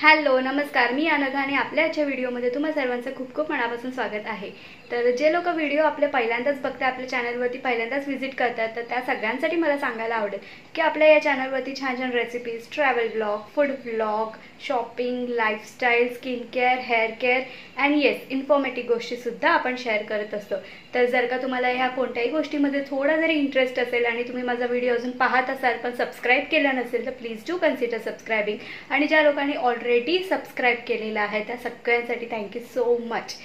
Hello नमस्कार, मी अनघा आणि आपल्या आजच्या व्हिडिओमध्ये तुम्हा सर्वांचं खूप खूप मनापासून स्वागत आहे। तर जे लोक व्हिडिओ आपले पहिल्यांदाच बघतात, आपल्या चॅनलवरती पहिल्यांदाच व्हिजिट करतात, तर त्या सगळ्यांसाठी मला सांगायला आवडेल की आपल्या या चॅनलवरती छान छान recipes, travel blog, food blog, shopping, lifestyle, skin care, hair care and yes informative गोष्टीसुद्धा आपण शेअर करत असतो। तर जर का तुम्हाला ह्या कोणत्याही गोष्टीमध्ये थोडा जरी इंटरेस्ट असेल आणि तुम्ही माझा व्हिडिओ अजून पाहत असाल पण सबस्क्राईब केला नसेल तर प्लीज डू कन्सिडर सबस्क्रायबिंग। आणि ज्या लोकांनी ऑलरेडी सबस्क्राईब केलेला आहे त्या सगळ्यांसाठी थँक्यू सो मच।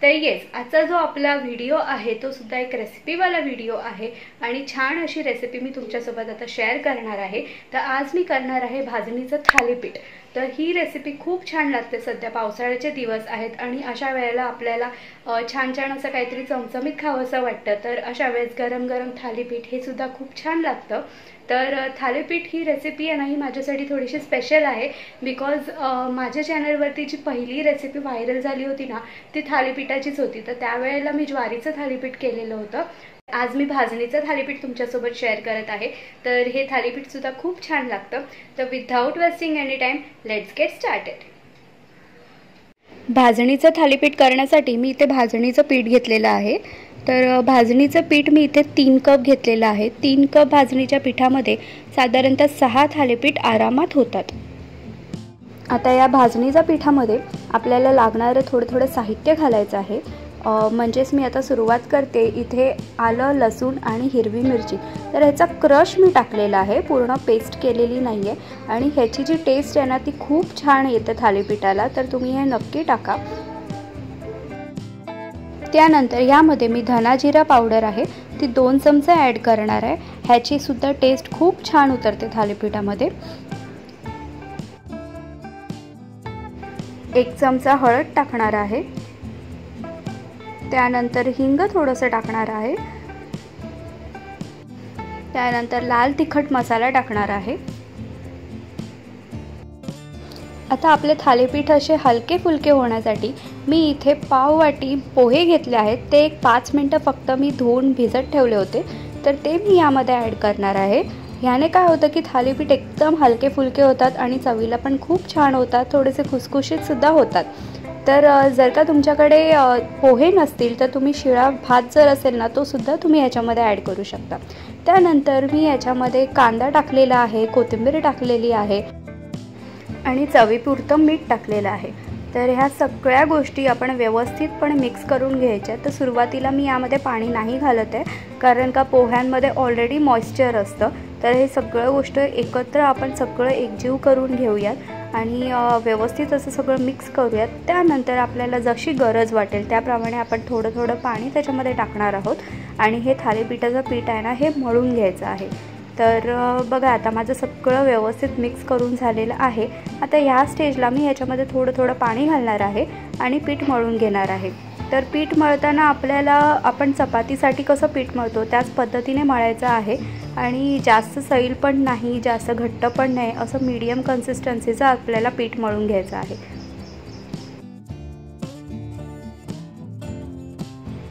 तर येस, आजचा जो आपला व्हिडिओ आहे तो सुद्धा एक रेसिपीवाला व्हिडिओ आहे आणि छान अशी रेसिपी मी तुमच्यासोबत आता शेअर करणार आहे। तर आज मी करणार आहे भाजणीचं थालीपीठ। तर ही रेसिपी खूप छान लागते। सध्या पावसाळ्याचे दिवस आहेत आणि अशा वेळेला आपल्याला छान छान असं काहीतरी चमचमीत खावंसं वाटतं, तर अशा वेळेस गरम गरम थालीपीठ हे सुद्धा खूप छान लागतं। तर थालीपीठ ही रेसिपी आहे ना, ही माझ्यासाठी थोडीशी स्पेशल आहे बिकॉज माझ्या चॅनलवरती जी पहिली रेसिपी व्हायरल झाली होती ना ती थालीपीठाचीच होती। तर त्यावेळेला मी ज्वारीचं थालीपीठ केलेलं होतं। आज मी भाजणीचं थालीपीठ तुमच्यासोबत शेअर करत आहे। तर हे थालीपीठ सुद्धा खूप छान लागतं। तर without wasting any time let's get started. भाजणीचं थालीपीठ करण्यासाठी मी इथे भाजणीचं पीठ घेतलेलं आहे। तर भाजणीचं पीठ मी इथे 3 कप घेतलेलं आहे। 3 कप भाजणीच्या पिठामध्ये साधारणतः 6 थालीपीठ आरामात होतात। आता या भाजणीच्या पिठामध्ये आपल्याला लागणारं थोडं साहित्य घालायचं आहे। म्हणजेच मी आता सुरुवात करते। इथे आलं, लसूण आणि हिरवी मिरची, तर ह्याचा क्रश मी टाकलेला आहे, पूर्ण पेस्ट केलेली नाही आहे। आणि ह्याची जी टेस्ट आहे ना ती खूप छान येते थालीपीठाला, तर तुम्ही हे नक्की टाका। त्यानंतर यामध्ये मी धना जिरा पावडर आहे ती 2 चमचे ॲड करणार आहे। ह्याची सुद्धा टेस्ट खूप छान उतरते थालीपीठामध्ये। 1 चमचा हळद टाकणार आहे। त्यानंतर हिंग थोडंसं टाकणार आहे। त्यानंतर लाल तिखट मसाला टाकणार आहे। आता आपले थालीपीठ असे हलके फुलके होण्यासाठी मी इथे पाव वाटी पोहे घेतले आहेत। ते 5 मिनिटं फक्त मी धुवून भिजत ठेवले होते, तर ते मी यामध्ये ॲड करणार आहे। ह्याने काय होतं की थालीपीठ एकदम हलके फुलके होतात आणि चवीला पण खूप छान होतात, थोडेसे खुसखुशीत सुद्धा होतात। तर जर का तुमच्याकडे पोहे नसतील तर तुम्ही शिळा भात जर असेल ना तो सुद्धा तुम्ही याच्यामध्ये ॲड करू शकता। त्यानंतर मी याच्यामध्ये कांदा टाकलेला आहे, कोथिंबीर टाकलेली आहे आणि चवीपुरतं मीठ टाकलेलं आहे। तर ह्या सगळ्या गोष्टी आपण व्यवस्थितपणे मिक्स करून घ्यायच्या। तर सुरुवातीला मी यामध्ये पाणी नाही घालत आहे, कारण का पोह्यांमध्ये ऑलरेडी मॉइश्चर असतं। तर हे सगळं गोष्ट एकत्र आपण सगळं एकजीव करून घेऊयात आणि व्यवस्थित असं सगळं मिक्स करूयात। त्यानंतर आपल्याला जशी गरज वाटेल त्याप्रमाणे आपण थोडं पाणी त्याच्यामध्ये टाकणार आहोत आणि हे थालीपीठाचं पीठ आहे ना हे मळून घ्यायचं आहे। तर बघा, आता माझं सगळं व्यवस्थित मिक्स करून झालेलं आहे। आता ह्या स्टेजला मी ह्याच्यामध्ये थोडं पाणी घालणार आहे आणि पीठ मळून घेणार आहे। तर पीठ मळताना आपल्याला आपण चपातीसाठी कसं पीठ मळतो त्याच पद्धतीने मळायचं आहे आणि जास्त सैल पण नाही, जास्त घट्ट पण नाही, असं मीडियम कन्सिस्टन्सीचं आपल्याला पीठ मळून घ्यायचं आहे।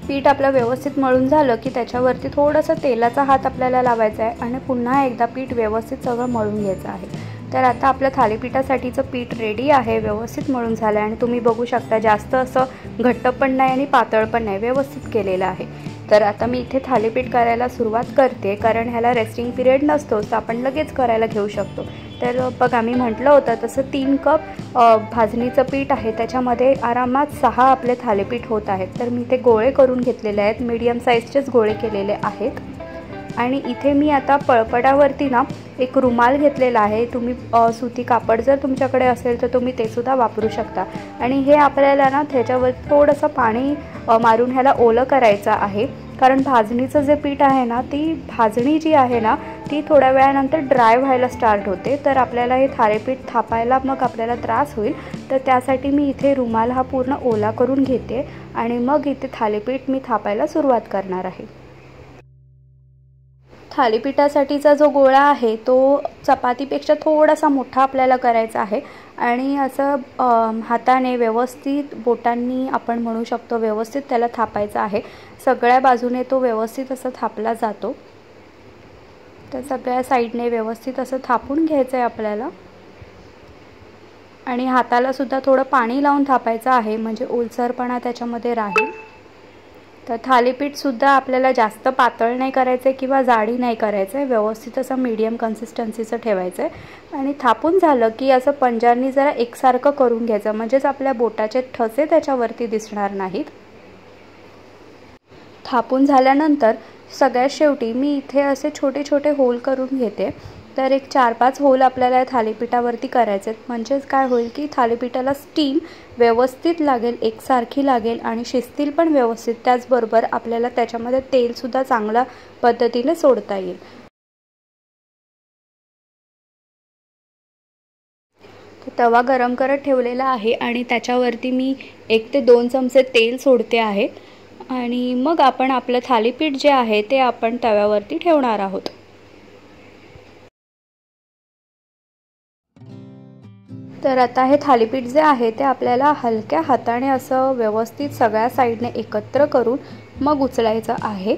पीठ आपलं व्यवस्थित मळून झालं की त्याच्यावरती थोडंसं तेलाचा हात आपल्याला लावायचा आहे आणि पुन्हा एकदा पीठ व्यवस्थित सगळं मळून घ्यायचं आहे। तर आता आपलं थालीपीठासाठीचं पीठ रेडी आहे, व्यवस्थित मळून झालं आहे आणि तुम्ही बघू शकता जास्त असं घट्ट पण नाही आणि पातळ पण नाही, व्यवस्थित केलेलं आहे। तर आता मी इथे थालीपीठ करायला सुरुवात करते, कारण ह्याला रेस्टिंग पिरियड नसतोच, तर आपण लगेच करायला घेऊ शकतो। तर बघा, मी म्हटलं होतं तसं 3 कप भाजणीचं पीठ आहे, त्याच्यामध्ये आरामात 6 आपले थालीपीठ होत आहेत। तर मी ते गोळे करून घेतलेले आहेत, मीडियम साईजचेच गोळे केलेले आहेत। आणि इथे मी आता पळपटावरती ना एक रुमाल घेतलेला आहे। तुम्ही सुती कापड जर तुमच्याकडे असेल तर तुम्ही ते सुद्धा वापरू शकता। आणि हे आपल्याला ना त्याच्यावर थोडंसं पाणी मारून ह्याला ओलं करायचं आहे, कारण भाजणीचं जे पीठ आहे ना ती भाजणी जी आहे ना ती थोड्या वेळानंतर ड्राय व्हायला स्टार्ट होते, तर आपल्याला हे थालीपीठ थापायला मग आपल्याला त्रास होईल। तर त्यासाठी मी इथे रुमाल हा पूर्ण ओला करून घेते आणि मग इथे थालीपीठ मी थापायला सुरुवात करणार आहे। थालीपीठासाठीचा जो गोळा आहे तो चपातीपेक्षा थोडासा मोठा आपल्याला करायचा आहे आणि असं हाताने व्यवस्थित बोटांनी आपण म्हणू शकतो व्यवस्थित त्याला थापायचं आहे। सगळ्या बाजूने तो व्यवस्थित असं थापला जातो। तर सगळ्या साईडने व्यवस्थित असं थापून घ्यायचं आहे आपल्याला आणि हाताला सुद्धा थोडं पाणी लावून थापायचं आहे, म्हणजे ओलसरपणा त्याच्यामध्ये राहील। तर थालीपीठसुद्धा आपल्याला जास्त पातळ नाही करायचं आहे किंवा जाडी नाही करायचं आहे, व्यवस्थित असं मीडियम कन्सिस्टन्सीचं ठेवायचं आहे। आणि थापून झालं की असं पंजांनी जरा एकसारखं करून घ्यायचं, म्हणजेच आपल्या बोटाचे ठसे त्याच्यावरती दिसणार नाहीत। थापून झाल्यानंतर सगळ्यात शेवटी मी इथे असे छोटे छोटे होल करून घेते। तर एक 4-5 होल आपल्याला थालीपीठावरती करायचे आहेत, म्हणजेच काय होईल की थालीपीठाला स्टीम व्यवस्थित लागेल, एकसारखी लागेल आणि शिजतील पण व्यवस्थित। त्याचबरोबर आपल्याला त्याच्यामध्ये तेलसुद्धा चांगल्या पद्धतीने सोडता येईल। तवा गरम करत ठेवलेला आहे आणि त्याच्यावरती मी 1 ते 2 चमचे तेल सोडते आहे आणि मग आपण आपलं थालीपीठ जे आहे ते आपण तव्यावरती ठेवणार आहोत। तर आता हे थालीपीठ जे आहे ते आपल्याला हलक्या हाताने असं व्यवस्थित सगळ्या साईडने एकत्र करून मग उचलायचं आहे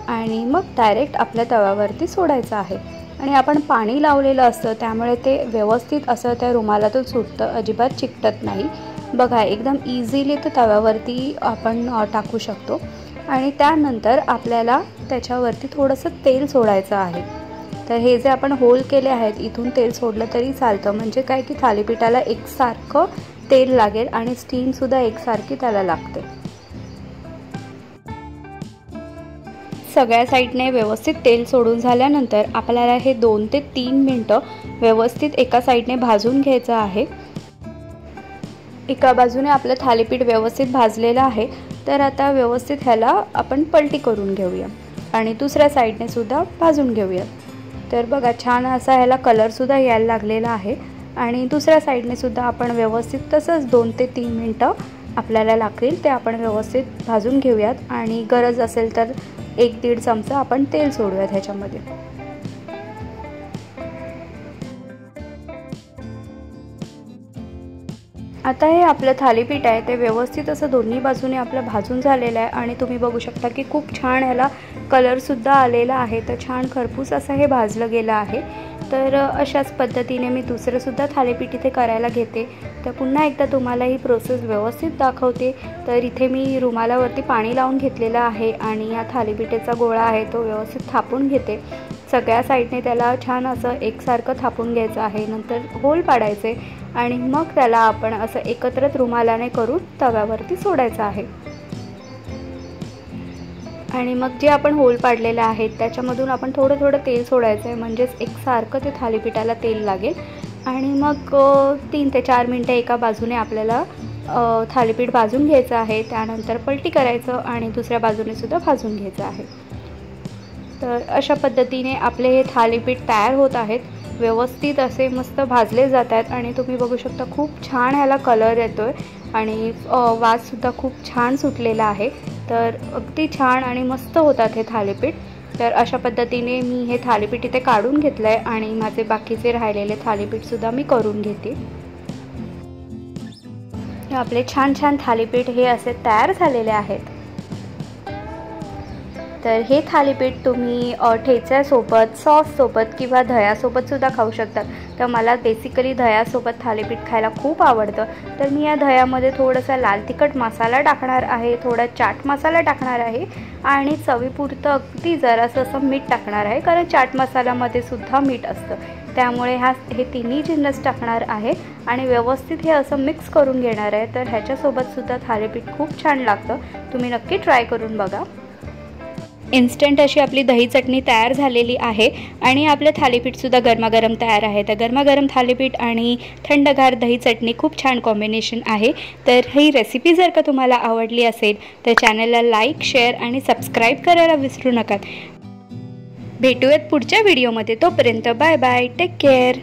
आणि मग डायरेक्ट आपल्या तव्यावरती सोडायचं आहे। आणि आपण पाणी लावलेलं असतं त्यामुळे ते व्यवस्थित असं त्या रुमालातून सुटतं, अजिबात चिकटत नाही। बघा एकदम इझिली ते तव्यावरती आपण टाकू शकतो। आणि त्यानंतर आपल्याला त्याच्यावरती थोडंसं तेल सोडायचं आहे। तर हे जे आपण होल केले आहेत इथून तेल सोडलं तरी चालतं, म्हणजे काय की थालीपीठाला एकसारखं तेल लागेल आणि स्टीमसुद्धा एकसारखी त्याला लागते। सगळ्या साईडने व्यवस्थित तेल सोडून झाल्यानंतर आपल्याला हे 2 ते 3 मिनिटं व्यवस्थित एका साईडने भाजून घ्यायचं आहे। एका बाजूने आपलं थालीपीठ व्यवस्थित भाजलेलं आहे, तर आता व्यवस्थित ह्याला आपण पलटी करून घेऊया आणि दुसऱ्या साईडने सुद्धा भाजून घेऊया। तर बघा छान असा ह्याला कलरसुद्धा यायला लागलेला आहे आणि दुसऱ्या साईडने सुद्धा आपण व्यवस्थित तसंच 2 ते 3 मिनिटं आपल्याला लागतील ते आपण व्यवस्थित भाजून घेऊयात। आणि गरज असेल तर 1-1.5 चमचा आपण तेल सोडूयात ह्याच्यामध्ये। आता हे आपलं थालीपीठ आहे ते व्यवस्थित असं दोन्ही बाजूने आपलं भाजून झालेलं आहे आणि तुम्ही बघू शकता की खूप छान ह्याला कलरसुद्धा आलेला आहे। तर छान खरपूस असं हे भाजलं गेलं आहे। तर अशाच पद्धतीने मी दुसरंसुद्धा थालीपीठ इथे करायला घेते। तर पुन्हा एकदा तुम्हाला ही प्रोसेस व्यवस्थित दाखवते। तर इथे मी रुमालावरती पाणी लावून घेतलेलं आहे आणि या थालीपीठाचा गोळा आहे तो व्यवस्थित थापून घेते। सगळ्या साईडने त्याला छान असं एकसारखं थापून घ्यायचं आहे। नंतर होल पाडायचे आणि मग त्याला आपण असं एकत्रित रुमालाने करून तव्यावरती सोडायचं आहे। आणि मग जे आपण होल पाडलेले आहेत त्याच्यामधून आपण थोडं थोडं तेल सोडायचं आहे, म्हणजेच एकसारखं ते थालीपीठाला तेल लागेल। आणि मग 3 ते 4 मिनिटं एका बाजूने आपल्याला थालीपीठ भाजून घ्यायचं आहे। त्यानंतर पलटी करायचं आणि दुसऱ्या बाजूने सुद्धा भाजून घ्यायचं आहे। तर अशा पद्धतीने आपले हे थालीपीठ तयार होत आहेत, व्यवस्थित असे मस्त भाजले जात आहेत आणि तुम्ही बघू शकता खूप छान ह्याला कलर येतोय आणि वाससुद्धा खूप छान सुटलेला आहे। तर अगदी छान आणि मस्त होतात हे थालीपीठ। तर अशा पद्धतीने मी हे थालीपीठ इथे काढून घेतलं आहे आणि माझे बाकीचे राहिलेले थालीपीठसुद्धा मी करून घेते। आपले छान छान थालीपीठ हे असे तयार झालेले आहेत। तर हे थालीपीठ तुम्ही ठेच्यासोबत, सॉससोबत किंवा दह्यासोबतसुद्धा खाऊ शकता। तर मला बेसिकली दह्यासोबत थालीपीठ खायला खूप आवडतं। तर मी या दह्यामध्ये थोडासा लाल तिखट मसाला टाकणार आहे, थोडा चाट मसाला टाकणार आहे आणि चवीपुरतं अगदी जरासं असं मीठ टाकणार आहे, कारण चाट मसाल्यामध्ये सुद्धा मीठ असतं। त्यामुळे हे तिन्ही जिन्नस टाकणार आहे आणि व्यवस्थित हे असं मिक्स करून घेणार आहे। तर ह्याच्यासोबतसुद्धा थालीपीठ खूप छान लागतं, तुम्ही नक्की ट्राय करून बघा। इन्स्टंट अशी आपली दही चटणी तयार झालेली आहे आणि आपलं थालीपीठसुद्धा गरमागरम तयार आहे। तर गरमागरम थालीपीठ आणि थंडगार दही चटणी खूप छान कॉम्बिनेशन आहे। तर ही रेसिपी जर का तुम्हाला आवडली असेल तर चॅनलला लाईक, शेअर आणि सबस्क्राईब करायला विसरू नका। भेटूयात पुढच्या व्हिडिओमध्ये, तोपर्यंत बाय बाय, टेक केअर।